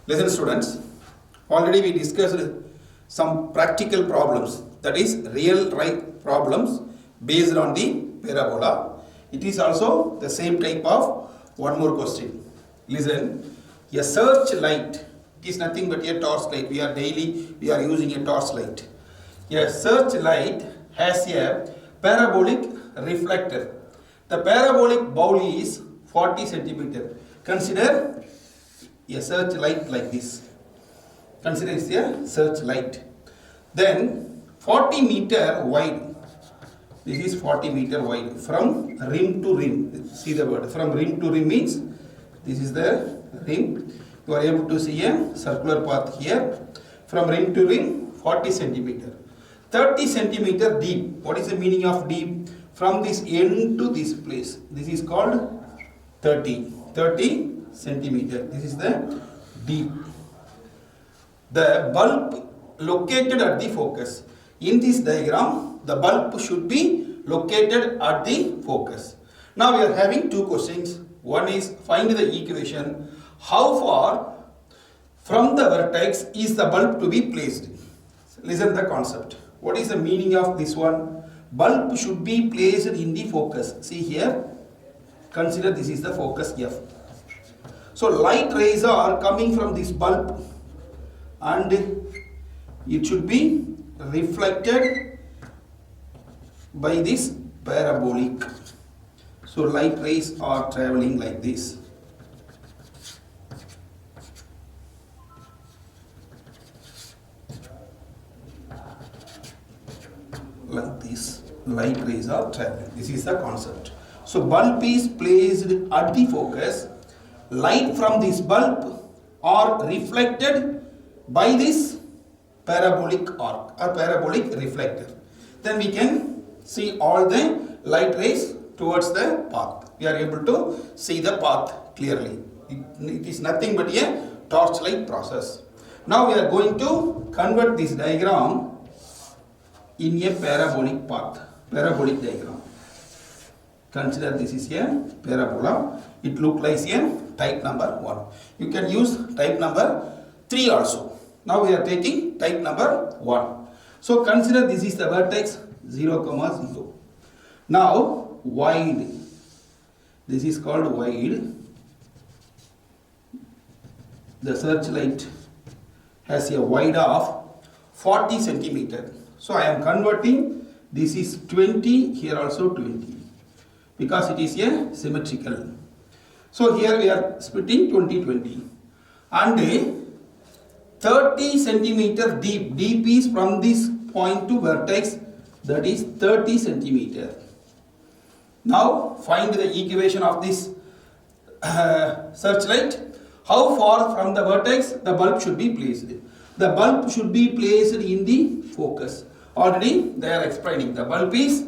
Listen students, already we discussed some practical problems, that is real right problems based on the parabola. It is also the same type of one more question. Listen, a searchlight, it is nothing but a torch light. We are using a torch light. A searchlight has a parabolic reflector. The parabolic bowl is 40 centimeter. Consider a searchlight like this. Consider it's a searchlight. Then 40 meter wide. This is 40 meter wide from rim to rim. See the word from rim to rim means this is the rim. You are able to see a circular path here. From rim to rim 40 centimeter. 30 centimeter deep. What is the meaning of deep? From this end to this place. This is called 30 centimeter. This is the deep. The bulb located at the focus. In this diagram, the bulb should be located at the focus. Now we are having two questions. One is find the equation. How far from the vertex is the bulb to be placed? Listen the concept. What is the meaning of this one? Bulb should be placed in the focus. See here. Consider this is the focus F. So light rays are coming from this bulb and it should be reflected by this parabolic. So light rays are traveling like this. Like this, light rays are traveling. This is the concept. So bulb is placed at the focus. Light from this bulb are reflected by this parabolic arc or parabolic reflector. Then we can see all the light rays towards the path. We are able to see the path clearly. It is nothing but a torchlight process. Now we are going to convert this diagram in a parabolic path, parabolic diagram. Consider this is a parabola. It looks like a type number 1. You can use type number 3 also. Now we are taking type number 1. So consider this is the vertex 0, 0. Now wide. This is called wide. The searchlight has a wide of 40 centimeter. So I am converting, this is 20, here also 20, because it is a symmetrical. So here we are splitting 20, 20. And 30 centimeter deep. Deep is from this point to vertex, that is 30 centimeter. Now find the equation of this searchlight. How far from the vertex the bulb should be placed? The bulb should be placed in the focus. Already they are explaining. The bulb is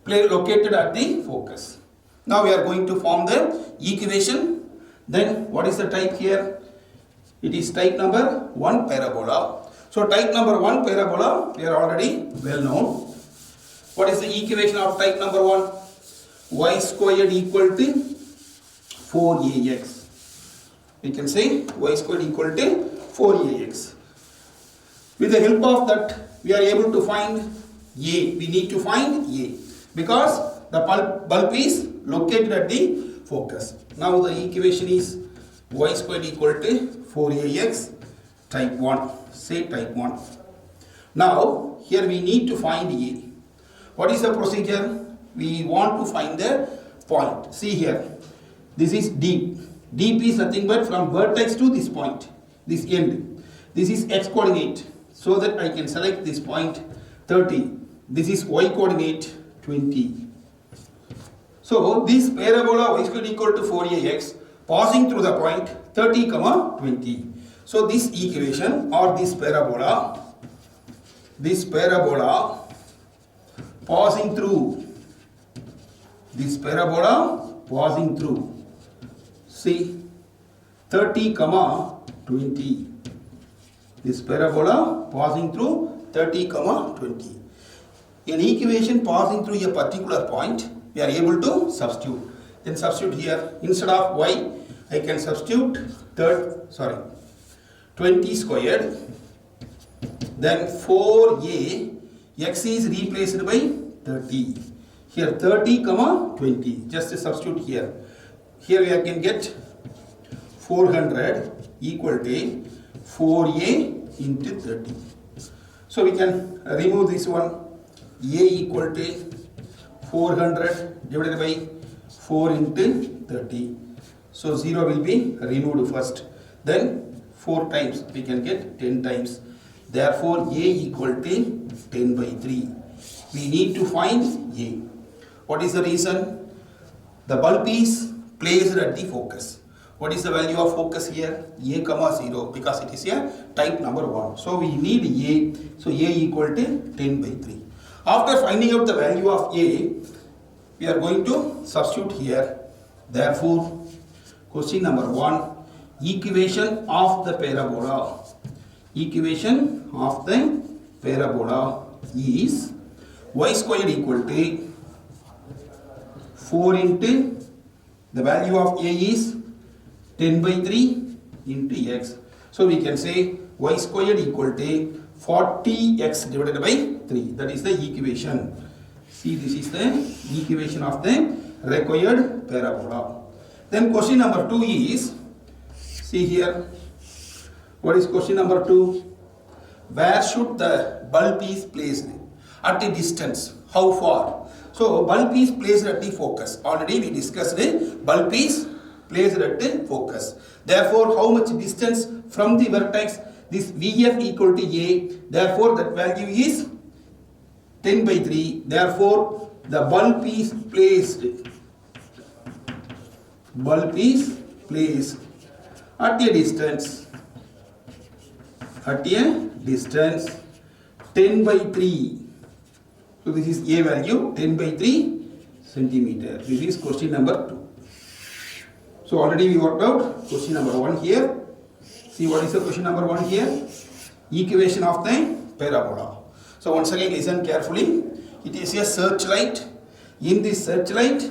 located at the focus. Now we are going to form the equation. Then what is the type here? It is type number 1 parabola. So type number 1 parabola, we are already well known. What is the equation of type number 1? Y squared equal to 4ax. We can say y squared equal to 4ax. With the help of that, we are able to find A. We need to find A because the bulb is located at the focus. Now the equation is y squared equal to 4ax type 1. Say type 1. Now here we need to find A. What is the procedure? We want to find the point. See here. This is deep. Deep is nothing but from vertex to this point, this end. This is x coordinate. So that I can select this point 30. This is y coordinate 20. So this parabola y squared equal to 4ax passing through the point 30, 20. So this equation or this parabola passing through, see 30, 20. This parabola passing through 30, 20. An equation passing through a particular point, we are able to substitute. Then substitute here, instead of y, I can substitute 20 squared. Then 4a, x is replaced by 30. Here 30 comma 20. Just substitute here. Here we can get 400 equal to 4a into 30. So we can remove this one. A equal to 400 divided by 4 into 30. So 0 will be removed first. Then 4 times we can get 10 times. Therefore A equal to 10 by 3. We need to find A. What is the reason? The bulb is placed at the focus. What is the value of focus here? A comma 0, because it is a type number 1. So we need A. So A equal to 10 by 3. After finding out the value of A, we are going to substitute here. Therefore, question number 1, equation of the parabola. Equation of the parabola is y squared equal to 4 into the value of A is 10 by 3 into x. So we can say y squared equal to 40x divided by 3. That is the equation. See, this is the equation of the required parabola. Then question number 2 is, see here, what is question number 2? Where should the bulb is placed? At a distance. How far? So bulb is placed at the focus. Already we discussed it. Bulb is placed at the focus. Therefore, how much distance from the vertex? This VF equal to A. Therefore, that value is 10 by 3. Therefore, the bulb is placed. Bulb is placed at a distance. At a distance 10 by 3. So this is A value 10 by 3 centimeter. This is question number 2. So already we worked out question number 1 here. See, what is the question number 1 here? Equation of the parabola. So once again listen carefully. It is a searchlight. In this searchlight,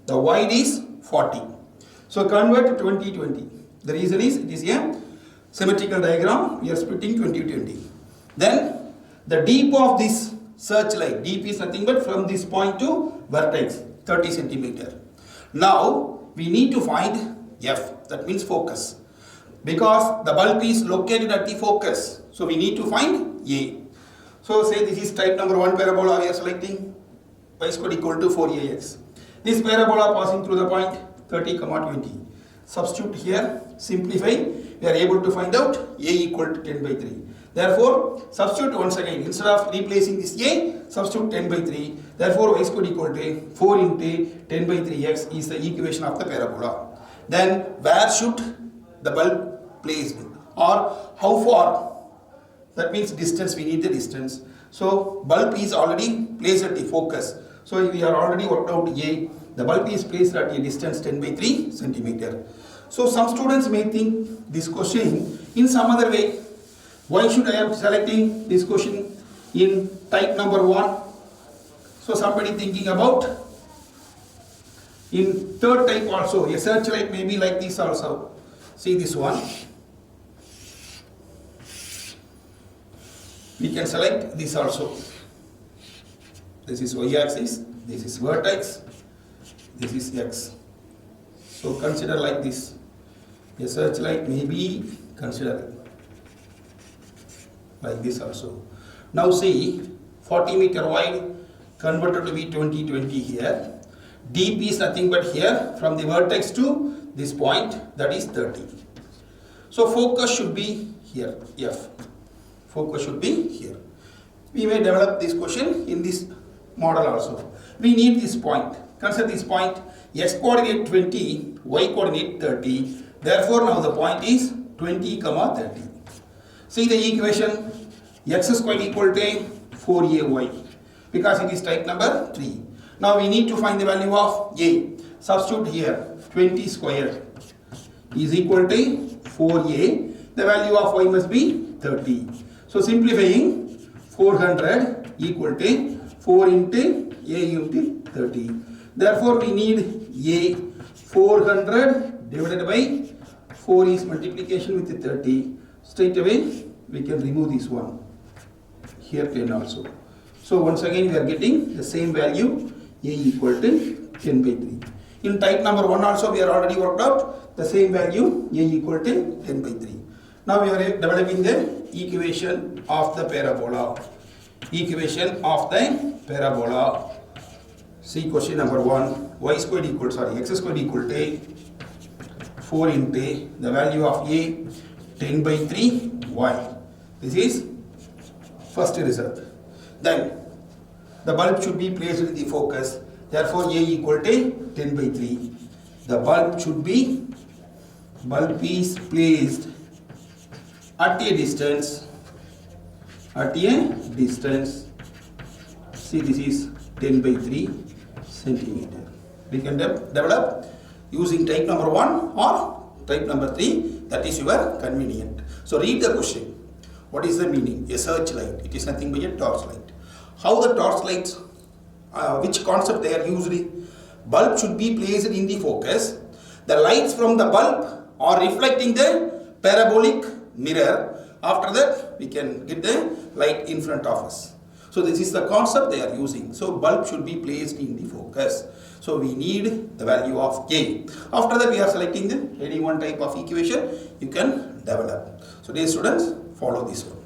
the wide is 40. So convert 20-20. The reason is it is a symmetrical diagram. We are splitting 20-20. Then the deep of this searchlight, deep is nothing but from this point to vertex, 30 centimeter. Now we need to find F, that means focus. Because the bulb is located at the focus, so we need to find A. So say this is type number 1 parabola we are selecting, y squared equal to 4ax. This parabola passing through the point 30, 20. Substitute here, simplify, we are able to find out A equal to 10 by 3. Therefore, substitute once again, instead of replacing this A, substitute 10 by 3. Therefore, y squared equal to 4 into 10 by 3x is the equation of the parabola. Then, where should the bulb placed? Or how far? That means distance, we need the distance. So, bulb is already placed at the focus. So, we are already worked out A. The bulb is placed at a distance 10 by 3 centimeter. So, some students may think this question in some other way. Why should I am selecting this question in type number 1? So somebody thinking about in third type also, a searchlight may be like this also. See this one. We can select this also. This is y-axis, this is vertex, this is x. So consider like this. A searchlight may be considered like this also. Now see, 40 meter wide converted to be 20-20 here. Deep is nothing but here from the vertex to this point, that is 30. So focus should be here, F. Focus should be here. We may develop this question in this model also. We need this point. Consider this point, x coordinate 20, y coordinate 30. Therefore now the point is 20, 30. See the equation, x squared equal to 4ay, because it is type number 3. Now we need to find the value of a. Substitute here, 20 squared is equal to 4a. The value of y must be 30. So simplifying, 400 equal to 4 into a into 30. Therefore we need a. 400 divided by 4 is multiplication with 30. straight away we can remove this one. Here 10 also. So once again we are getting the same value, A equal to 10 by 3. In type number 1 also we are already worked out the same value, A equal to 10 by 3. Now we are developing the equation of the parabola. Equation of the parabola. See question number 1. X squared equal to 4 into the value of A 10 by 3 y. This is first result. Then the bulb should be placed in the focus. Therefore A equal to 10 by 3. The bulb is placed at a distance. See, this is 10 by 3 centimeter. We can develop using type number 1 or type number 3. That is your convenient. So read the question. What is the meaning? A searchlight. It is nothing but a torchlight. How the torchlights, which concept they are used? Bulb should be placed in the focus. The lights from the bulb are reflecting the parabolic mirror. After that, we can get the light in front of us. So this is the concept they are using. So bulb should be placed in the focus. So we need the value of A. After that, we are selecting any one type of equation you can develop. So dear students, follow this one.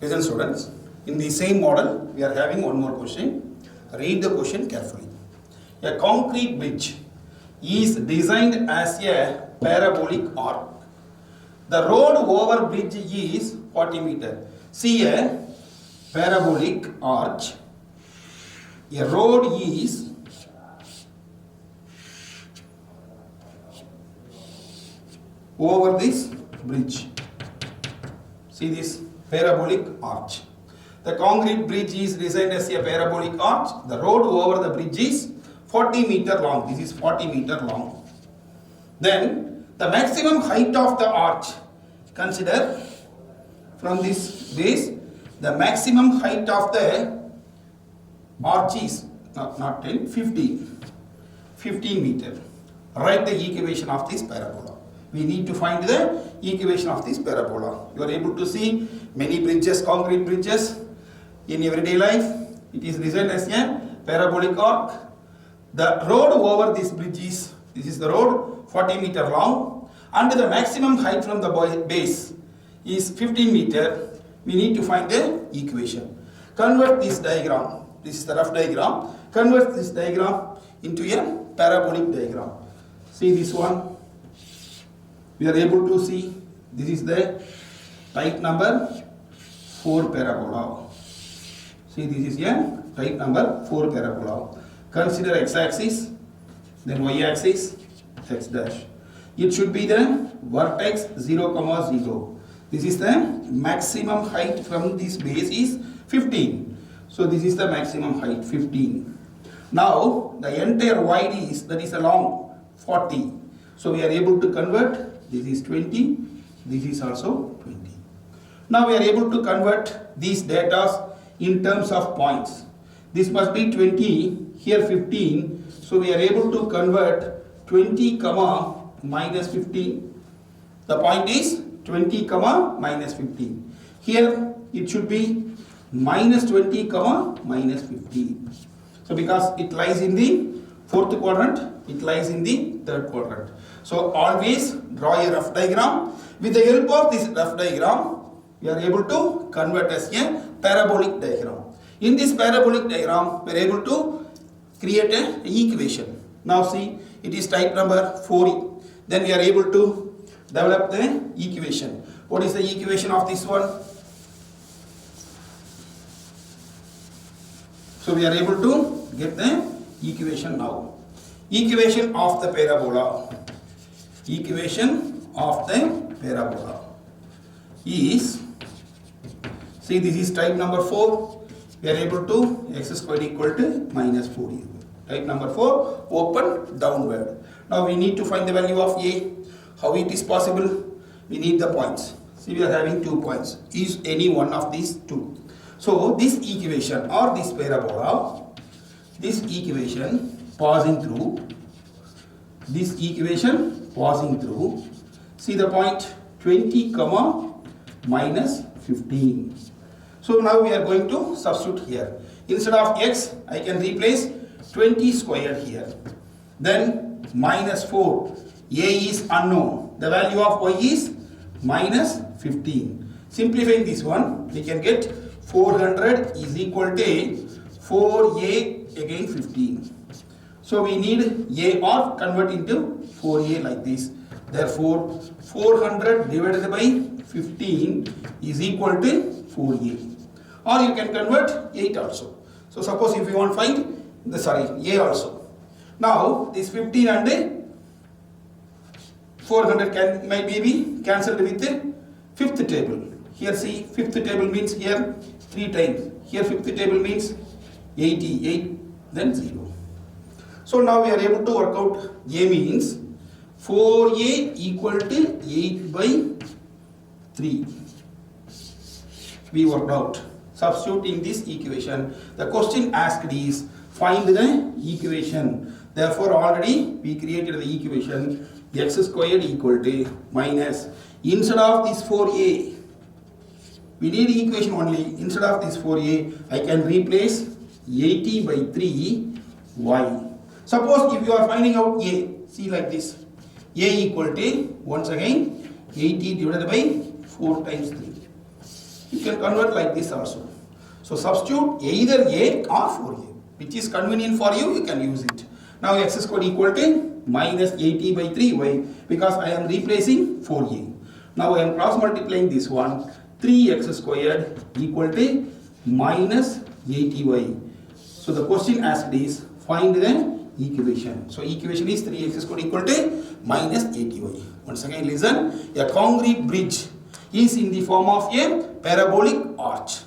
Listen students, in the same model, we are having one more question. Read the question carefully. A concrete bridge is designed as a parabolic arc. The road over bridge is 40 meters. See a parabolic arch. A road is over this bridge. See this parabolic arch. The concrete bridge is designed as a parabolic arch. The road over the bridge is 40 meters long. This is 40 meters long. Then the maximum height of the arch. Consider from this base the maximum height of the arch is not 10, 15 meters. Write the equation of this parabola. We need to find the equation of this parabola. You are able to see many bridges, concrete bridges in everyday life. It is designed as a parabolic arc. The road over this bridge is, this is the road, 40 meters long, and the maximum height from the base is 15 meters. We need to find the equation. Convert this diagram. This is the rough diagram. Convert this diagram into a parabolic diagram. See this one. We are able to see this is the type number 4 parabola. See, this is a type number 4 parabola. Consider x-axis, then y-axis, x dash. It should be the vertex 0, 0. This is the maximum height from this base is 15. So this is the maximum height 15. Now the entire wide is, that is along 40. So we are able to convert. This is 20. This is also 20. Now we are able to convert these data in terms of points. This must be 20, here 15. So we are able to convert 20, minus 15. The point is 20, minus 15. Here it should be minus 20, minus 15. So because it lies in the fourth quadrant, it lies in the third quadrant. So always draw a rough diagram. With the help of this rough diagram, we are able to convert as a parabolic diagram. In this parabolic diagram, we are able to create an equation. Now see, it is type number 4. Then we are able to develop the equation. What is the equation of this one? So we are able to get the equation now. Equation of the parabola. Equation of the parabola is, see, this is type number 4. We are able to x squared equal to minus 4. Type number 4, open downward. Now we need to find the value of A. How it is possible? We need the points. See, we are having 2 points. Is any one of these 2. So this equation or this parabola, this equation passing through, See the point 20 comma minus 15. So now we are going to substitute here. Instead of x, I can replace 20 squared here. Then minus 4. A is unknown. The value of y is minus 15. Simplifying this one, we can get 400 is equal to 4a again 15. So we need a or convert into 4a like this. Therefore, 400 divided by 15 is equal to 4a. Or you can convert 8 also. So suppose if you want to find a also. Now this 15 and 400 might be cancelled with the fifth table. Here see, fifth table means here 3 times. Here fifth table means 88, then 0. So now we are able to work out a means 4a equal to 8 by 3. We worked out. Substituting this equation, the question asked is find the equation. Therefore already we created the equation x squared equal to minus, instead of this 4a, we need equation only. Instead of this 4a, I can replace 80 by 3y. Suppose if you are finding out a, see like this, a equal to, once again, 80 divided by 4 times 3. You can convert like this also. So substitute either a or 4a, which is convenient for you, you can use it. Now x squared equal to minus 80 by 3y, because I am replacing 4a. Now I am cross multiplying this one. 3x squared equal to minus 80y. So the question asked is find the equation. So equation is 3x squared equal to minus 80y. Once again listen, a concrete bridge is in the form of a parabolic arch.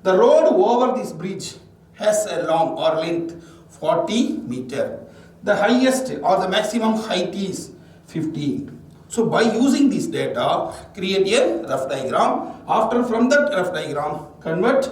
The road over this bridge has a long or length 40 meter. The highest or the maximum height is 15. So by using this data, create a rough diagram. After from that rough diagram, convert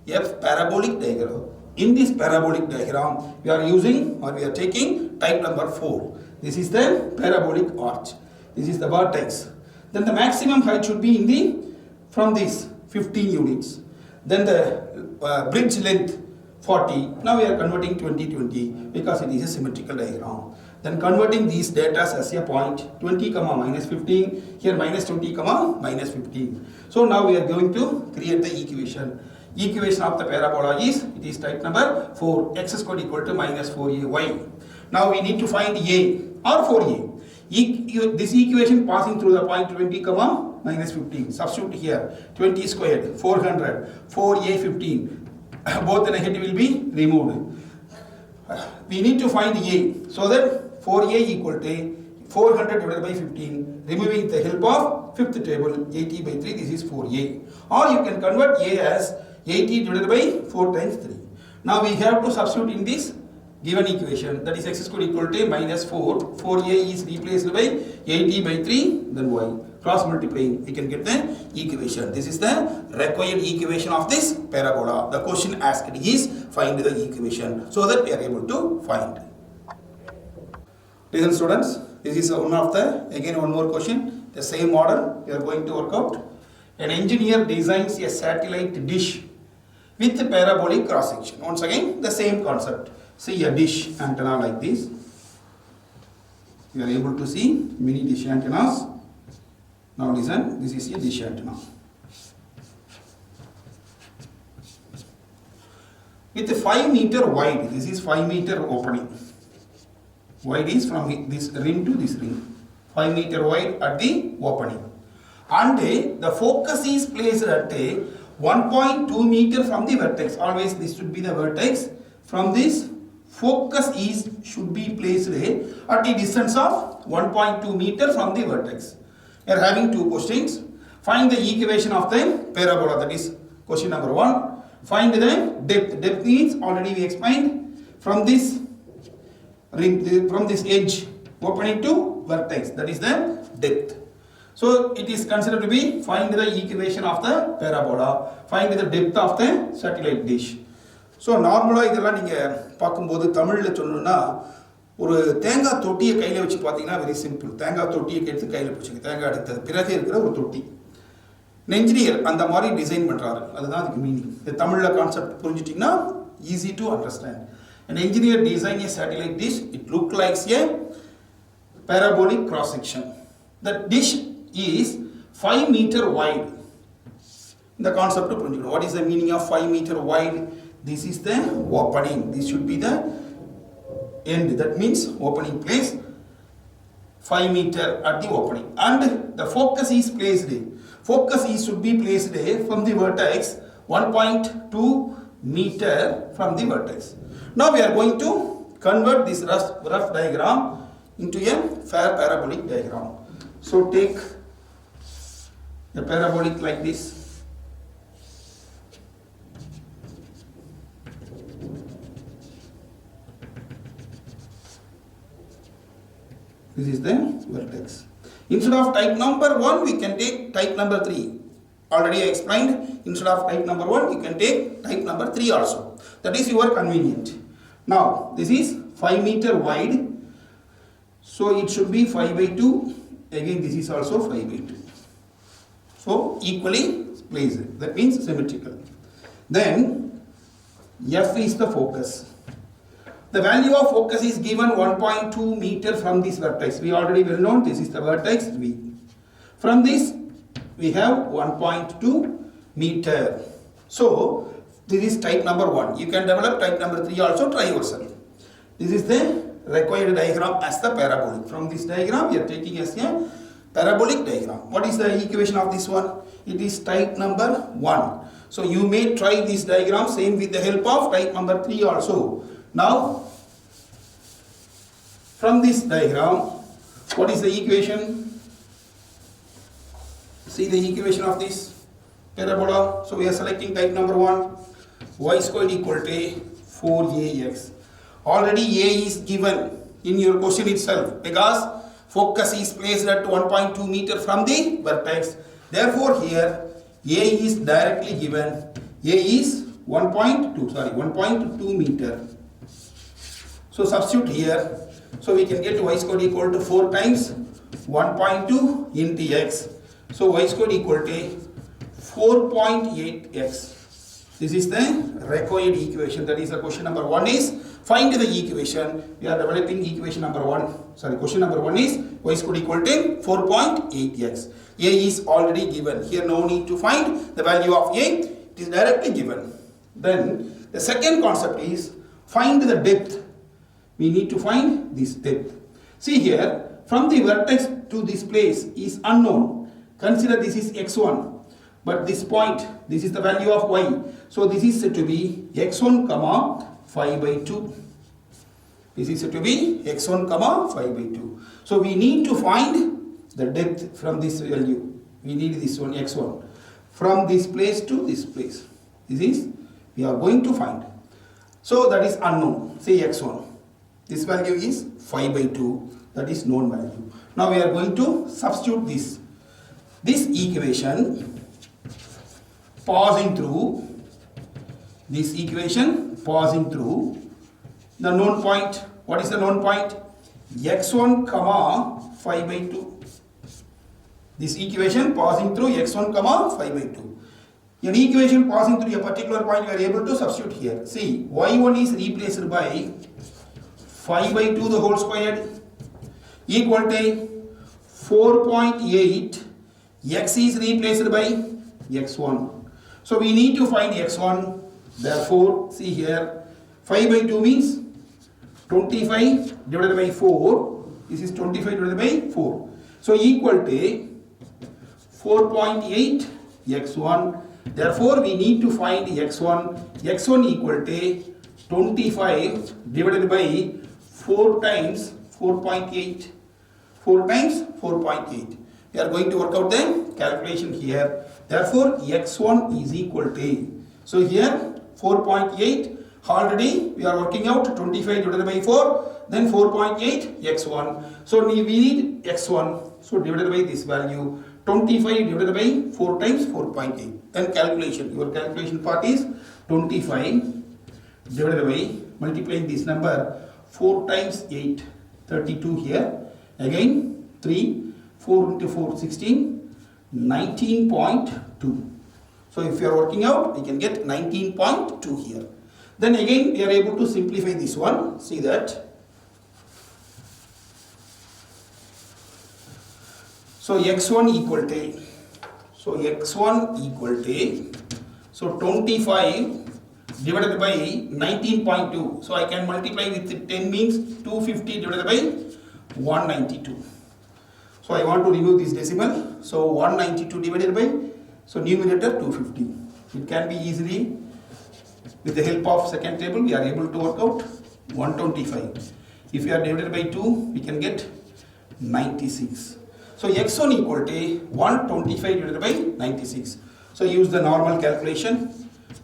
a parabolic diagram. In this parabolic diagram, we are using or we are taking type number 4. This is the parabolic arch. This is the vertex. Then the maximum height should be in the from this 15 units. Then the bridge length 40. Now we are converting 20-20 because it is a symmetrical diagram. Then converting these data as a point 20 comma minus 15, here minus 20 comma minus 15. So now we are going to create the equation. Equation of the parabola is, it is type number 4, x squared equal to minus 4ay. Now we need to find a or 4a. This equation passing through the point 20 comma minus 15. Substitute here 20 squared 400, 4a 15. Both the negative will be removed. We need to find a, so that 4a equal to 400 divided by 15, removing the help of fifth table 80 by 3, this is 4a. Or you can convert a as 80 divided by 4 times 3. Now we have to substitute in this given equation, that is x squared equal to minus 4, 4a is replaced by 80 by 3, then y. Cross multiplying, we can get the equation. This is the required equation of this parabola. The question asked is find the equation, so that we are able to find. Listen students, this is one of the, again one more question, the same model we are going to work out. An engineer designs a satellite dish with a parabolic cross section. Once again the same concept. See a dish antenna like this. You are able to see many dish antennas. Now listen, this is a dish antenna. With a 5 meter wide, this is 5 meter opening. Wide is from this ring to this ring. 5 meter wide at the opening. And the focus is placed at a 1.2 meter from the vertex. Always this should be the vertex. From this focus is should be placed at a distance of 1.2 meter from the vertex. We are having two questions. Find the equation of the parabola, that is question number 1. Find the depth. Depth means already we explained from this ring, from this edge opening to vertex, that is the depth. So it is considered to be find the equation of the parabola, find the depth of the satellite dish. So normally இதெல்லாம் நீங்க பாக்கும்போது தமிழ்ல சொல்லணும்னா ஒரு தேங்காய் தொட்டியை கையில் வச்சு பார்த்தீங்கன்னா வெரி சிம்பிள். தேங்காய் தொட்டியை எடுத்து கையில் பிடிச்சிங்க. தேங்காய் எடுத்தது பிறகு இருக்கிற ஒரு தொட்டி. என்ஜினியர் அந்த மாதிரி டிசைன் பண்ணுறாரு. அதுதான் அதுக்கு மீனிங். இந்த தமிழில் கான்செப்ட் புரிஞ்சிட்டிங்கன்னா easy to understand. An engineer designed a satellite dish. It looked like a parabolic cross section. The dish is 5 meter wide. The concept to prove. What is the meaning of 5 meter wide? This is the opening. This should be the end. That means opening place 5 meter at the opening. And the focus is placed. Focus is should be placed from the vertex 1.2 meter from the vertex. Now we are going to convert this rough diagram into a fair parabolic diagram. So take a parabolic like this. This is the vertex. Instead of type number 1, we can take type number 3. Already I explained, instead of type number 1, you can take type number 3 also. That is your convenient. Now, this is 5 meter wide. So, it should be 5 by 2. Again, this is also 5 by 2. So, equally placed. That means symmetrical. Then, F is the focus. The value of focus is given 1.2 meter from this vertex. We already well known, this is the vertex V. From this, we have 1.2 meter. So, this is type number 1. You can develop type number 3 also, try yourself. This is the required diagram as the parabolic. From this diagram, we are taking as a parabolic diagram. What is the equation of this one? It is type number 1. So, you may try this diagram same with the help of type number 3 also. Now, from this diagram, what is the equation? See the equation of this parabola. So, we are selecting type number 1. Y squared equal to 4ax. Already a is given in your question itself because focus is placed at 1.2 meter from the vertex. Therefore, here a is directly given. A is 1.2 meter. So, substitute here. So, we can get y squared equal to 4 times 1.2 into x. So, y squared equal to 4.8x. This is the required equation. That is the question number 1 is find the equation. We are developing equation number 1. Sorry, question number 1 is y squared equal to 4.8x. A is already given. Here no need to find the value of a. It is directly given. Then the second concept is find the depth. We need to find this depth. See here, from the vertex to this place is unknown. Consider this is x1. But this point, this is the value of y. So this is said to be x1 comma 5 by 2. This is said to be x1 comma 5 by 2. So we need to find the depth from this value. We need this one x1. From this place to this place. This is, we are going to find. So that is unknown. Say x1. This value is 5 by 2. That is known value. Now we are going to substitute this. This equation passing through this equation passing through the known point. What is the known point? x1 comma 5 by 2. This equation passing through x1 comma 5 by 2. An equation passing through a particular point we are able to substitute here. See, y1 is replaced by 5 by 2 the whole squared equal to 4.8. X is replaced by x1. So we need to find x1. Therefore, see here, 5 by 2 means 25 divided by 4. This is 25 divided by 4. So equal to 4.8 x1. Therefore, we need to find x1. x1 equal to 25 divided by 4 times 4.8. 4 times 4.8. We are going to work out the calculation here. Therefore, x1 is equal to, so here 4.8, already we are working out 25 divided by 4, then 4.8 x1. So we need x1, so divided by this value, 25 divided by 4 times 4.8. Then calculation, your calculation part is 25 divided by multiplying this number 4 times 8, 32 here. Again 3, 4 into 4, 16, 19.2. So if you are working out, we can get 19.2 here. Then again we are able to simplify this one. See that. So x1 equal to, so 25 divided by 19.2. So I can multiply with 10 means 250 divided by 192. So I want to remove this decimal. So 192 divided by, so numerator 250. It can be easily, with the help of second table, we are able to work out 125. If we are divided by 2, we can get 96. So x1 equal to 125 divided by 96. So use the normal calculation.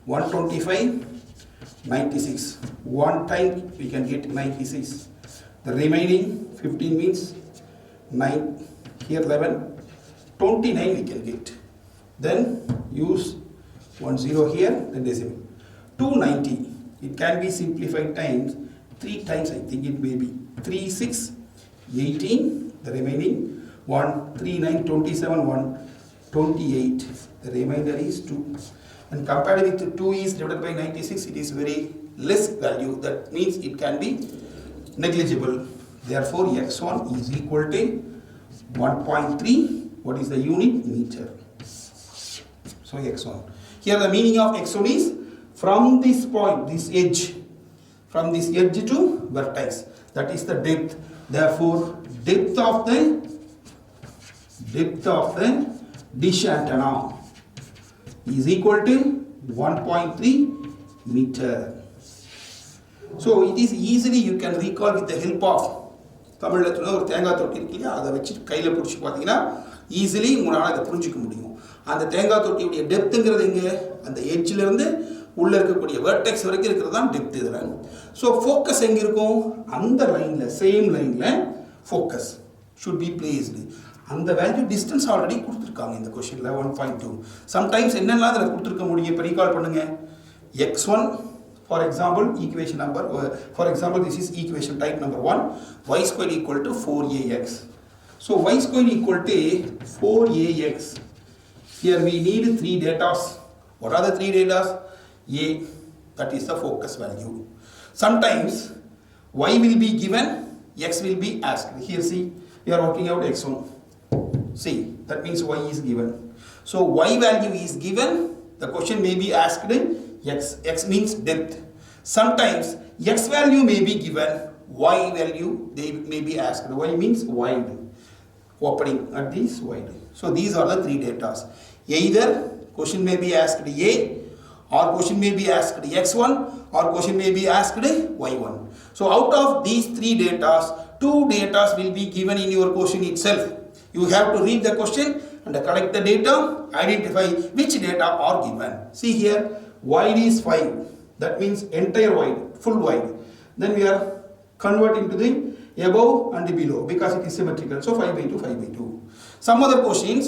125, 96. One time we can get 96. The remaining 15 means 9, here 11, 29 we can get. Then use 10 here, then decimal. 290, it can be simplified times 3 times, I think it may be. 3, 6, 18, the remaining 1, 3, 9, 27, 1, 28. The remainder is 2. And compared with 2 is divided by 96, it is very less value. That means it can be negligible. Therefore, x1 is equal to 1.3. What is the unit? Meter. So x1. Here the meaning of x1 is from this point, this edge, from this edge to vertex. That is the depth. Therefore, depth of the dish antenna is equal to 1.3 meter. So it is easily you can recall with the help of தமிழ்ல சொன்ன ஒரு தேங்காய் தொட்டி இருக்கு இல்லையா, அதை வச்சு கையில் பிடிச்சி பார்த்தீங்கன்னா ஈஸிலி உங்களால் அதை புரிஞ்சிக்க முடியும். அந்த தேங்காய் தொட்டியுடைய டெப்த்துங்கிறது எங்கே, அந்த எட்ஜிலிருந்து உள்ளே இருக்கக்கூடிய வேர்டெக்ஸ் வரைக்கும் இருக்கிறது தான் டெப்த் இதில். ஸோ ஃபோக்கஸ் எங்கே இருக்கும், அந்த லைனில், சேம் லைனில் ஃபோக்கஸ் ஷுட் பி பிளேஸ்டு. அந்த வேல்யூ டிஸ்டன்ஸ் ஆல்ரெடி கொடுத்துருக்காங்க இந்த கொஷினில் 1.2. சம்டைம்ஸ் என்னெல்லாம் அதில் கொடுத்துருக்க முடியும், இப்போ ரீகால் பண்ணுங்கள். x1 for example equation number, for example this is equation type number 1, y square equal to 4ax. So y square equal to 4ax. Here we need 3 datas. What are the 3 datas? A, that is the focus value. Sometimes y will be given, x will be asked. Here see, we are working out x1. See, that means y is given. So y value is given, the question may be asked x means depth. Sometimes x value may be given, y value they may be asked. Y means wide, opening at this wide. So these are the 3 datas. Either question may be asked A, or question may be asked x1, or question may be asked y1. So out of these 3 datas, 2 datas will be given in your question itself. You have to read the question and collect the data, identify which data are given. See here, wide is 5. That means entire wide, full wide. Then we are converting to the above and the below because it is symmetrical. So 5 by 2, 5 by 2. Some other questions,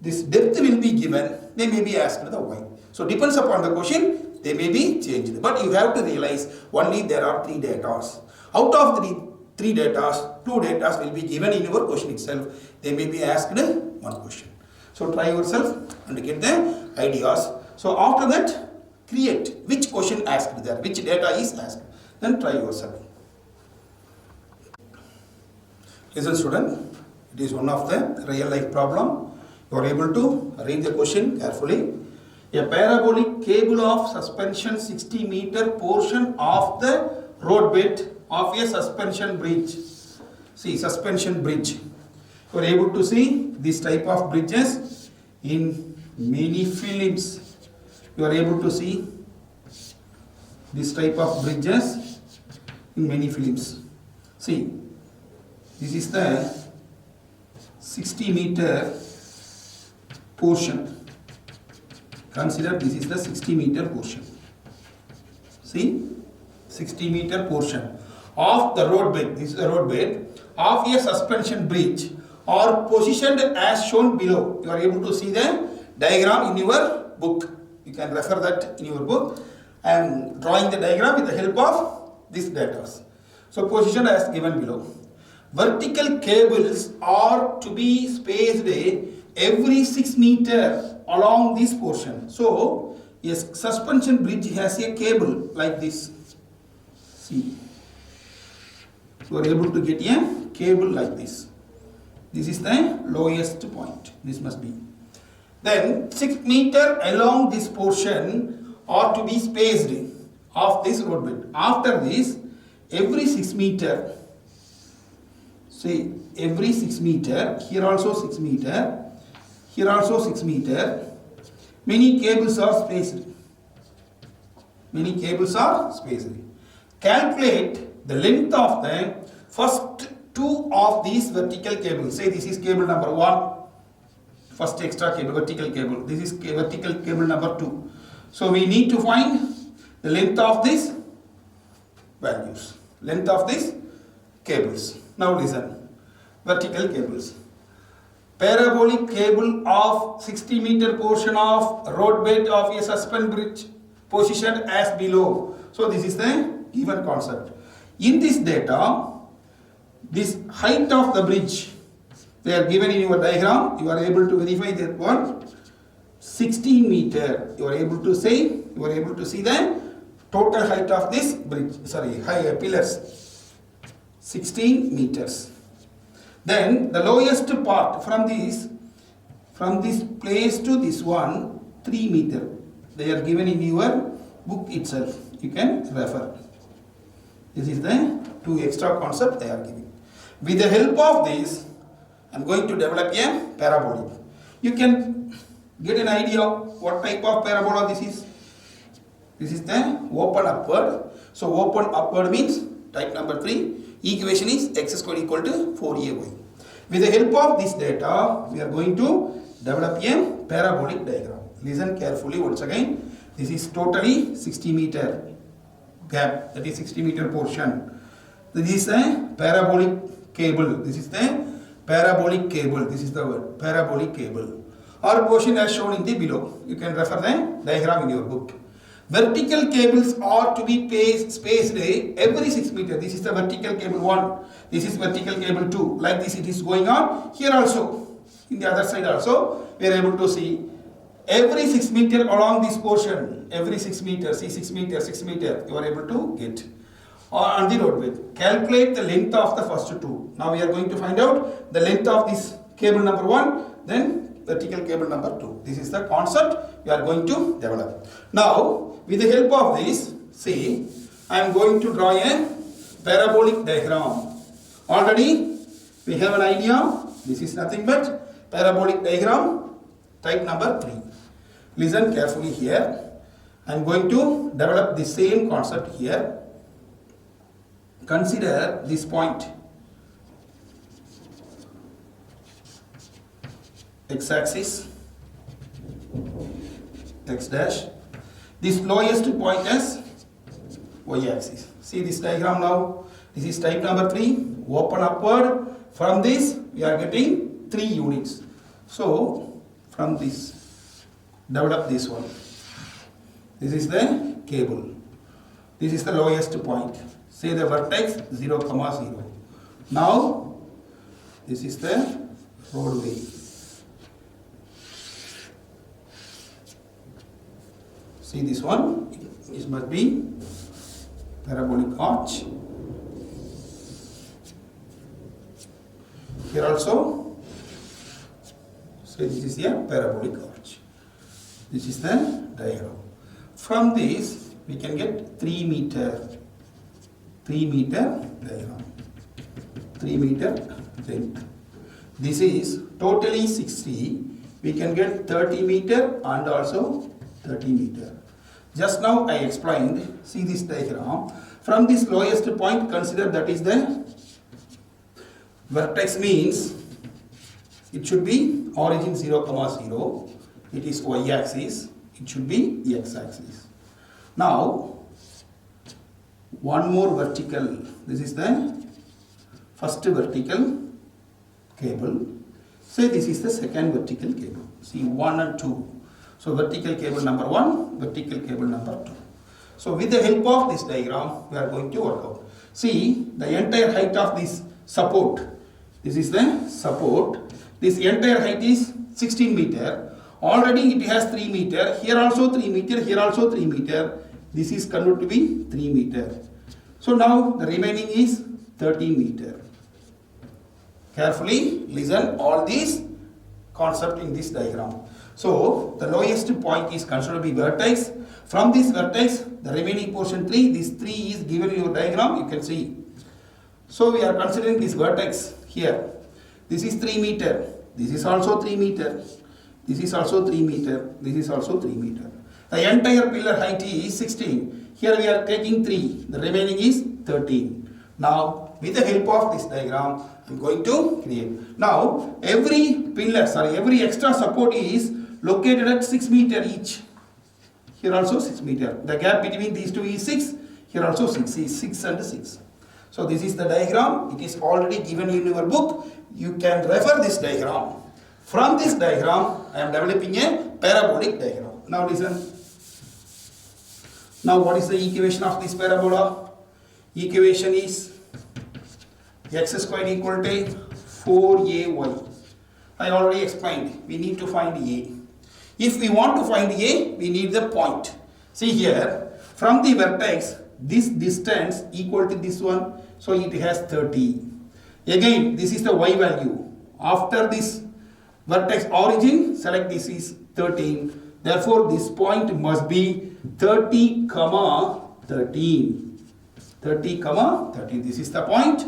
this depth will be given, they may be asked the wide. So depends upon the question, they may be changed. But you have to realize only there are 3 datas. Out of the 3 datas, 2 datas will be given in your question itself. They may be asked one question. So try yourself and get the ideas. So after that, create which question asked there, which data is asked. Then try yourself. Listen student, it is one of the real life problem. You are able to read the question carefully. A parabolic cable of suspension 60 meter portion of the roadbed of a suspension bridge. See, suspension bridge. You are able to see this type of bridges in many films. You are able to see this type of bridges in many films. See, this is the 60 meter portion. Consider this is the 60 meter portion. See, 60 meter portion of the roadbed. This is the roadbed of a suspension bridge are positioned as shown below. You are able to see the diagram in your book. You can refer that in your book. I am drawing the diagram with the help of these data. So position as given below. Vertical cables are to be spaced every 6 meter along this portion. So a suspension bridge has a cable like this. See, you are able to get a cable like this. This is the lowest point. This must be. Then 6 meter along this portion are to be spaced of this roadbed. After this, every 6 meter, say every 6 meter, here also 6 meter, here also 6 meter, many cables are spaced. Many cables are spaced. Calculate the length of the first 2 of these vertical cables. Say this is cable number 1, first extra cable, vertical cable. This is vertical cable number 2. So we need to find the length of these values, length of these cables. Now listen, vertical cables. Parabolic cable of 60 meter portion of roadbed of a suspension bridge positioned as below. So this is the given concept. In this data, this height of the bridge, they are given in your diagram. You are able to verify that one 16 meter. You are able to say, you are able to see the total height of this bridge, pillars, 16 meters. Then the lowest part from this place to this one, 3 meter. They are given in your book itself. You can refer. This is the 2 extra concept they are giving. With the help of this, I am going to develop a parabolic. You can get an idea of what type of parabola this is. This is the open upward. So open upward means type number 3. Equation is x squared equal to 4ay. With the help of this data, we are going to develop a parabolic diagram. Listen carefully once again. This is totally 60 meter gap, that is 60 meter portion. This is a parabolic cable. This is the parabolic cable. This is the word parabolic cable. Our portion as shown in the below. You can refer the diagram in your book. Vertical cables are to be spaced every 6 meter. This is the vertical cable 1. This is vertical cable 2. Like this it is going on. Here also, in the other side also, we are able to see every 6 meter along this portion. Every 6 meter, see 6 meter, 6 meter, you are able to get. On the roadway. Calculate the length of the first 2. Now we are going to find out the length of this cable number 1, then vertical cable number 2. This is the concept we are going to develop. Now, with the help of this, see, I am going to draw a parabolic diagram. Already, we have an idea. This is nothing but parabolic diagram type number 3. Listen carefully here. I am going to develop the same concept here. Consider this point. X-axis, X dash. This lowest point as Y-axis. See this diagram now. This is type number 3. Open upward. From this, we are getting 3 units. So, from this, develop this one. This is the cable. This is the lowest point. Say the vertex 0, 0. Now, this is the roadway. See this one, this must be parabolic arch. Here also, so this is a parabolic arch. This is the diagram. From this, we can get 3 meter diagram, 3 meter length. This is totally 60. We can get 30 meter and also 30 meter. Just now I explained, see this diagram. From this lowest point, consider that is the vertex, means it should be origin 0, 0. It is y-axis. It should be x-axis. Now, one more vertical. This is the first vertical cable. Say this is the second vertical cable. See 1 and 2. So vertical cable number 1, vertical cable number 2. So with the help of this diagram, we are going to work out. See the entire height of this support. This is the support. This entire height is 16 meter. Already it has 3 meter. Here also 3 meter. Here also 3 meter. This is converted to be 3 meter. So now the remaining is 13 meter. Carefully listen all these concepts in this diagram. So the lowest point is considered to be vertex. From this vertex, the remaining portion 3, this 3 is given in your diagram, you can see. So we are considering this vertex here. This is 3 meter. This is also 3 meter. This is also 3 meter. This is also 3 meter. The entire pillar height is 16. Here we are taking 3. The remaining is 13. Now, with the help of this diagram, I am going to create. Now, every extra support is located at 6 meter each. Here also 6 meter. The gap between these two is 6. Here also 6 is 6 and 6. So this is the diagram. It is already given in your book. You can refer this diagram. From this diagram, I am developing a parabolic diagram. Now listen. Now what is the equation of this parabola? Equation is x squared equal to 4ay. I already explained. We need to find a. If we want to find a, we need the point. See here, from the vertex, this distance equal to this one, so it has 30. Again, this is the y value. After this vertex origin, select this is 13. Therefore, this point must be 30, 13. 30, 13. This is the point.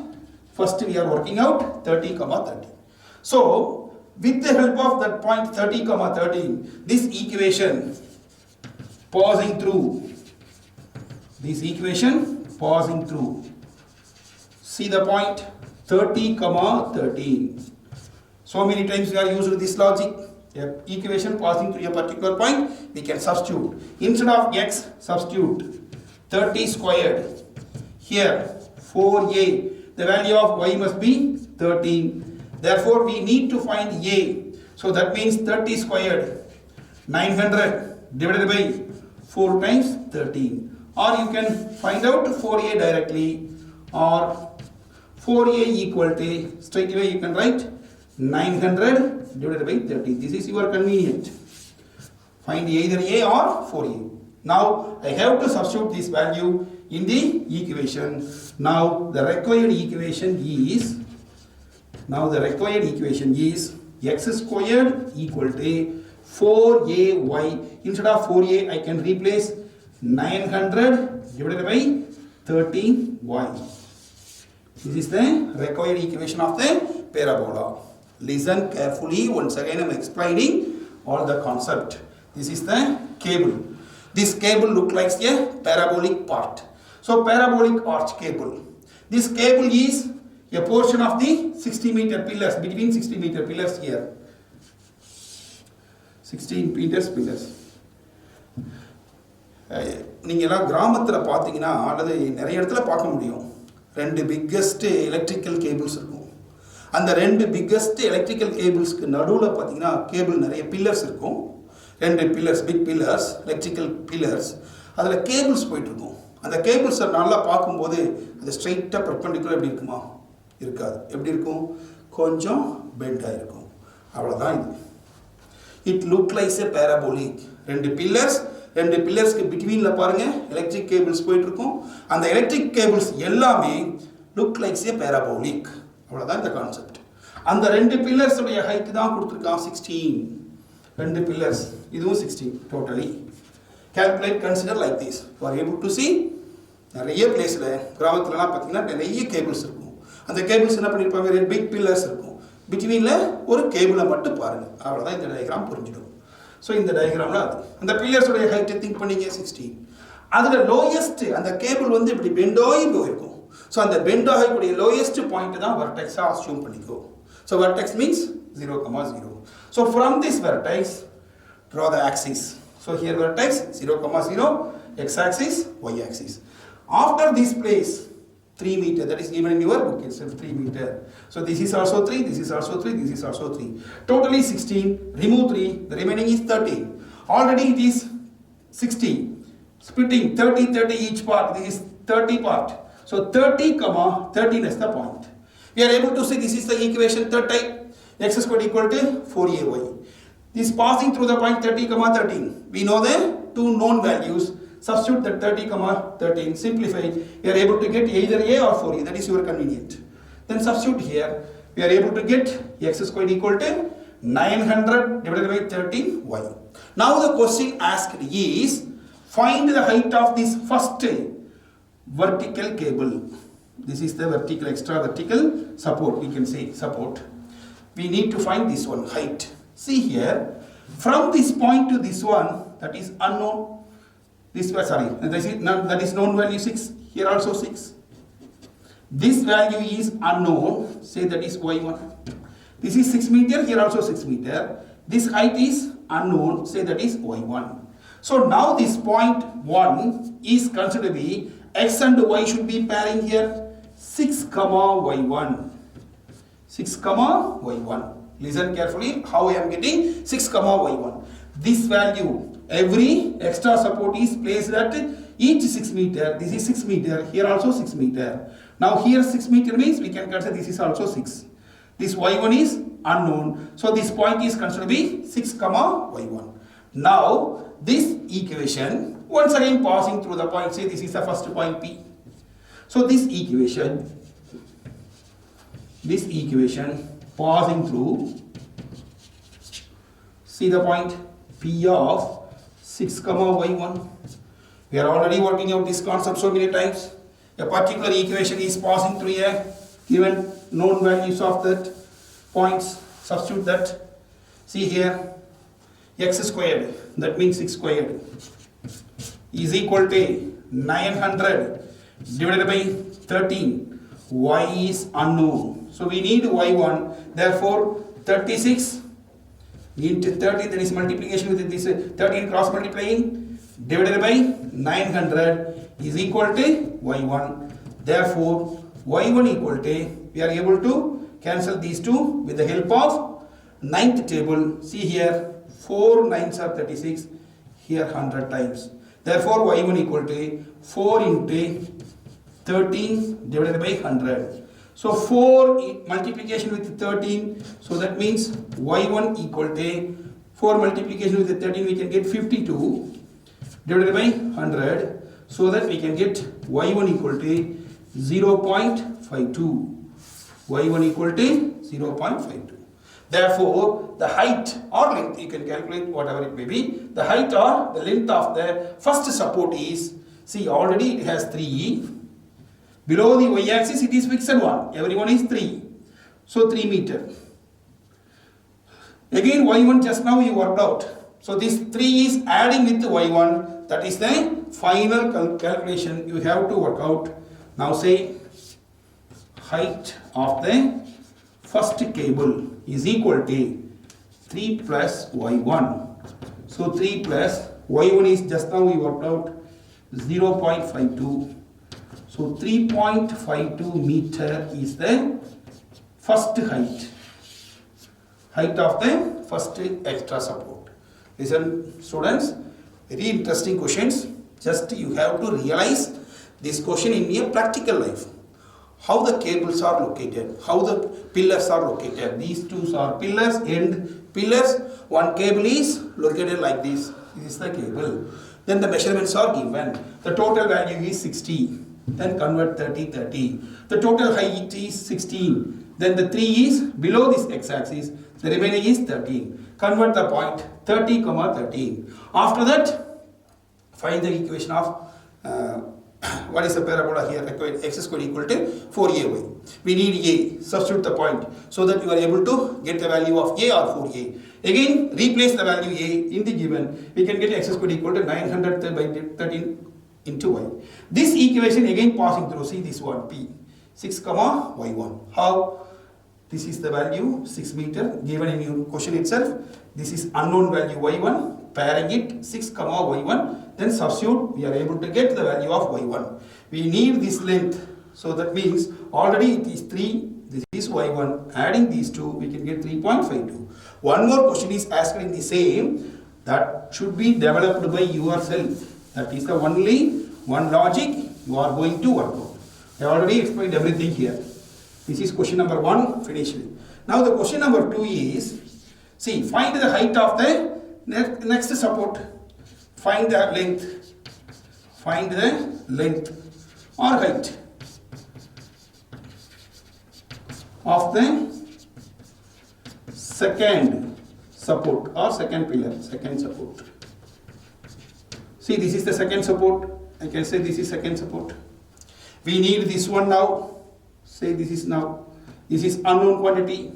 First we are working out 30, 13. So, with the help of that point 30, 13, this equation passing through. See the point 30, 13. So many times we are using this logic. Equation passing through a particular point, we can substitute. Instead of x, substitute 30 squared. Here 4a. The value of y must be 13. Therefore, we need to find a. So that means 30 squared, 900 divided by 4 times 13. Or you can find out 4a directly, or 4a equal to, straight away you can write 900 divided by 13. This is your convenient. Find either a or 4a. Now I have to substitute this value in the equation. Now the required equation is x squared equal to 4ay. Instead of 4a, I can replace 900 divided by 13y. This is the required equation of the parabola. Listen carefully. Once again, I am explaining all the concept. This is the cable. This cable looks like a parabolic part. So parabolic arch cable. This cable is a portion of the 60 meter pillars, between 60 meter pillars here. 16 meters pillars. நீங்கெல்லாம் கிராமத்தில் பார்த்தீங்கன்னா அல்லது நிறைய இடத்துல பார்க்க முடியும். ரெண்டு biggest electrical cables இருக்கும். அந்த ரெண்டு பிக்கஸ்ட் எலக்ட்ரிக்கல் கேபிள்ஸ்க்கு நடுவில் பார்த்தீங்கன்னா கேபிள் நிறைய பில்லர்ஸ் இருக்கும். ரெண்டு pillars, big pillars, electrical pillars. அதில் கேபிள்ஸ் போயிட்டு இருக்கும். அந்த கேபிள்ஸை நல்லா பார்க்கும்போது அது ஸ்ட்ரைட்டாக பர்பெண்டிகுலர் எப்படி இருக்குமா? இருக்காது. எப்படி இருக்கும்? கொஞ்சம் பெண்டாக இருக்கும். அவ்வளோதான் இது. It look likes a parabolic. ரெண்டு பில்லர்ஸ்க்கு பிட்வீனில் பாருங்கள் எலக்ட்ரிக் கேபிள்ஸ் போயிட்டுருக்கும். அந்த எலக்ட்ரிக் கேபிள்ஸ் எல்லாமே லுக் லைக்ஸ் எ பேராபோலிக். அவ்வளோதான் இந்த கான்செப்ட். அந்த ரெண்டு பில்லர்ஸுடைய ஹைட்டு தான் கொடுத்துருக்கான் 16. ரெண்டு பில்லர்ஸ், இதுவும் 16 totally. Calculate, consider like this. You are able to see நிறைய பிளேஸில் கிராமத்துலலாம் பார்த்தீங்கன்னா நிறைய கேபிள்ஸ் இருக்கும். அந்த கேபிள்ஸ் என்ன பண்ணியிருப்பாங்க? ரெண்டு பிக் பில்லர்ஸ் இருக்கும். பிட்வீனில் ஒரு கேபிளை மட்டும் பாருங்கள். அவ்வளோதான் இந்த டயக்ராம் புரிஞ்சிடும். ஸோ இந்த டயக்ராமில் அது அந்த பில்லர்ஸுடைய ஹைட்டை திங்க் பண்ணிங்க 16. அதில் லோயஸ்ட் அந்த கேபிள் வந்து இப்படி பெண்டாகி போயிருக்கும். ஸோ அந்த பெண்டாகக்கூடிய லோயஸ்ட் பாயிண்ட் தான் வெர்டெக்ஸாக அஸ்யூம் பண்ணிக்கோ. So vertex means 0,0. So from this vertex draw the axis. So here vertex 0,0, x-axis, y-axis. After this place 3 meter, that is given in your book itself, 3 meter. So this is also 3, this is also 3, this is also 3. Totally 16, remove 3, the remaining is 13. Already it is 60. Splitting 30 each part, this is 30 part. So 30 comma 13 is the point. We are able to see this is the equation third type. X squared equal to 4ay. This passing through the point 30 comma 13. We know the two known values. Substitute that 30 comma 13. Simplify. We are able to get either a or 4a. That is your convenient. Then substitute here. We are able to get x squared equal to 900 divided by 13y. Now the question asked is, find the height of this first vertical cable. This is the vertical, extra vertical support, we can say support. We need to find this one, height. See here, from this point to this one, that is unknown. That is known value 6. Here also 6. This value is unknown, say that is y1. This is 6 meter, here also 6 meter. This height is unknown, say that is y1. So now this point 1 is considered to be x and y should be pairing here 6 comma y1. 6 comma y1. Listen carefully how I am getting 6 comma y1. This value, every extra support is placed at each 6 meter. This is 6 meter, here also 6 meter. Now here 6 meter means we can consider this is also 6. This y1 is unknown. So this point is considered to be 6 comma y1. Now this equation, once again passing through the point, say this is the first point P. So this equation passing through, see the point P of 6 comma y1. We are already working out this concept so many times. A particular equation is passing through a given known values of that points. Substitute that. See here, x squared, that means 6 squared, is equal to 900 divided by 13. Y is unknown. So we need y1. Therefore, 36 into 30, that is multiplication with this 13 cross multiplying, divided by 900 is equal to y1. Therefore, y1 equal to, we are able to cancel these two with the help of ninth table. See here, 4 9s are 36, here 100 times. Therefore, y1 equal to 4 into 13 divided by 100. So 4 multiplication with 13, so that means y1 equal to 4 multiplication with 13, we can get 52 divided by 100, so that we can get y1 equal to 0.52. y1 equal to 0.52. Therefore, the height or length, you can calculate whatever it may be, the height or the length of the first support is, see already it has 3. Below the y-axis it is fixed 1. Everyone is 3. So 3 meter. Again y1 just now you worked out. So this 3 is adding with y1. That is the final calculation you have to work out. Now say height of the first cable is equal to 3 plus y1. So 3 plus y1 is just now we worked out 0.52. So 3.52 meter is the first height. Height of the first extra support. Listen students, very interesting questions. Just you have to realize this question in a practical life. How the cables are located, how the pillars are located. These two are pillars, end pillars. One cable is located like this. This is the cable. Then the measurements are given. The total value is 60. Then convert 30, 30. The total height is 16. Then the 3 is below this x-axis. The remaining is 13. Convert the point 30, 13. After that, find the equation of what is the parabola here? Required x squared equal to 4ay. We need a. Substitute the point so that you are able to get the value of a or 4a. Again, replace the value a in the given. We can get x squared equal to 900 by 13 into y. This equation again passing through. See this one p. 6 comma y1. How? This is the value 6 meter given in your question itself. This is unknown value y1. Pairing it 6 comma y1. Then substitute. We are able to get the value of y1. We need this length. So that means already it is 3. This is y1. Adding these two, we can get 3.52. One more question is asked in the same. That should be developed by yourself. That is the only one logic you are going to work out. I already explained everything here. This is question number 1 finished. Now the question number 2 is, see, find the height of the next support. Find the length. Find the length or height of the second support or second pillar, second support. See, this is the second support. I can say this is second support. We need this one now. Say this is now. This is unknown quantity.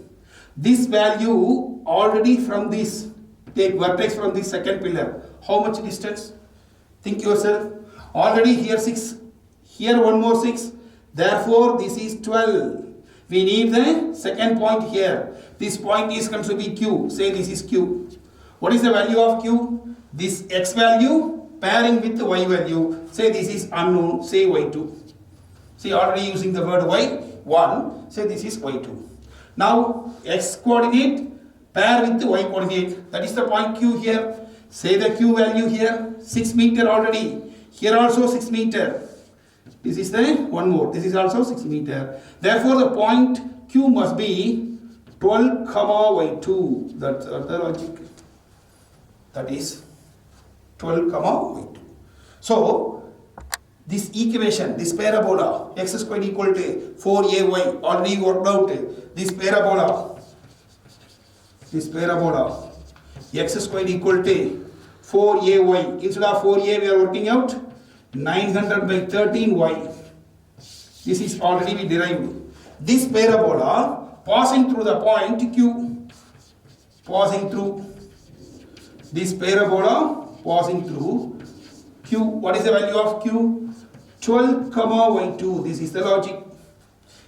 This value already from this, take vertex from this second pillar. How much distance? Think yourself. Already here 6. Here one more 6. Therefore, this is 12. We need the second point here. This point is going to be Q. Say this is Q. What is the value of Q? This X value pairing with the Y value. Say this is unknown. Say Y2. See, already using the word Y1. Say this is Y2. Now, X coordinate pair with the Y coordinate. That is the point Q here. Say the Q value here. 6 meter already. Here also 6 meter. This is the one more. This is also 6 meter. Therefore, the point Q must be 12, Y2. That's the logic. That is 12, Y2. So, this equation, this parabola, x squared equal to 4ay, already worked out. This parabola, x squared equal to 4ay. Instead of 4a, we are working out 900 by 13y. This is already we derived. This parabola passing through the point Q, passing through this parabola, passing through Q. What is the value of Q? 12, Y2. This is the logic.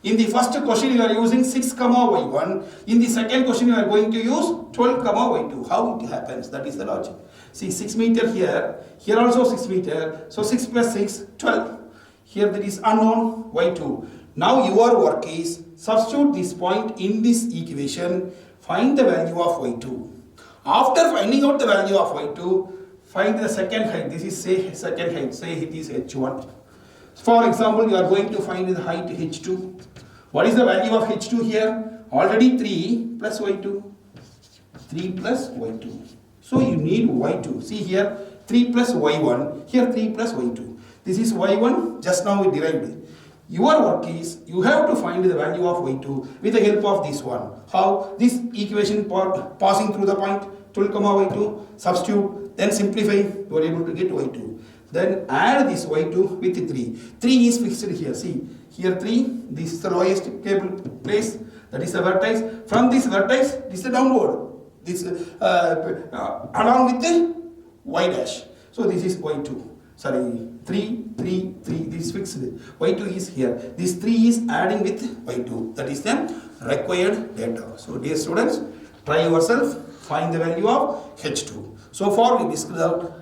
In the first question, you are using 6, Y1. In the second question, you are going to use 12, Y2. How it happens? That is the logic. See, 6 meter here. Here also 6 meter. So 6 plus 6, 12. Here there is unknown Y2. Now your work is substitute this point in this equation. Find the value of Y2. After finding out the value of Y2, find the second height. This is say second height. Say it is H1. For example, you are going to find the height H2. What is the value of H2 here? Already 3 plus Y2. 3 plus Y2. So you need Y2. See here 3 plus Y1. Here 3 plus Y2. This is Y1. Just now we derived it. Your work is you have to find the value of Y2 with the help of this one. How? This equation passing through the point 12, Y2. Substitute. Then simplify. You are able to get Y2. Then add this Y2 with 3. 3 is fixed here. See, here 3. This is the lowest cable place. That is the vertex. From this vertex, this is the downward. This along with the Y dash. So this is Y2. Sorry, 3, 3, 3. This is fixed. Y2 is here. This 3 is adding with Y2. That is the required data. So dear students, try yourself. Find the value of H2. So far we discussed out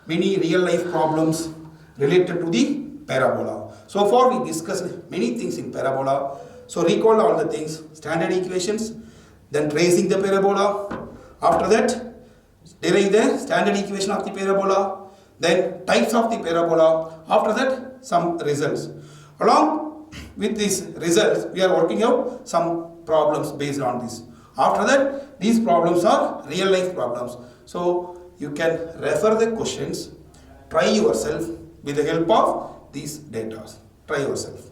many real life problems related to the parabola. So far we discussed many things in parabola. So recall all the things, standard equations, then tracing the parabola. After that, derive the standard equation of the parabola, then types of the parabola. After that, some results. Along with these results, we are working out some problems based on this. After that, these problems are real life problems. So you can refer the questions, try yourself with the help of these data. Try yourself.